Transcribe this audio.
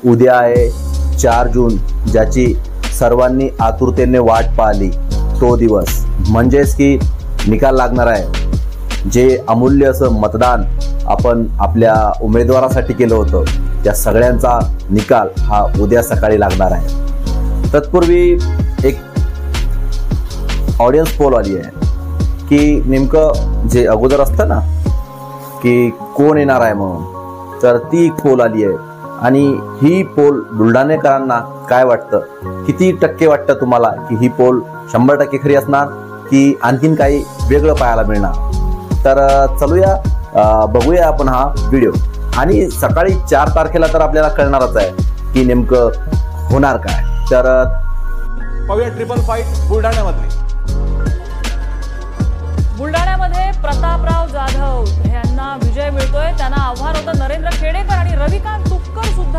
उद्या आहे 4 जून, ज्याची सर्वांनी आतुरतेने वाट पाहिली तो दिवस, म्हणजेच की निकाल लागणार आहे। जे अमूल्य असं मतदान आपण आपल्या उमेदवारासाठी केलं होतं, त्या सगळ्यांचा निकाल हा उद्या सकाळी लागणार आहे। तत्पूर्वी एक ऑडियन्स पोल आली आहे की नेमकं जे अगोदर असतं ना की कोण येणार आहे म्हणून, तर ती पोल आली आहे। आणि ही पोल बुलढाणेकरांना काय वाटतं, किती टक्के वाटतं तुम्हाला की ही पोल 100% खरी असणार की आणखीन काही वेगळं पाहायला मिळणार? तर चलूया बघूया आपण हा व्हिडिओ। आणि सकाळी 4 तारखेला तर आपल्याला कळणारच आहे की नेमकं होणार काय। तर पाहूया ट्रिपल फाईट बुलढाण्यामध्ये। बुलढाण्यामध्ये प्रतापराव जाधव यांना विजय मिळतोय। त्यांना आव्हान होतं नरेंद्र खेडेकर आणि रविकांत तुपकर सुद्धा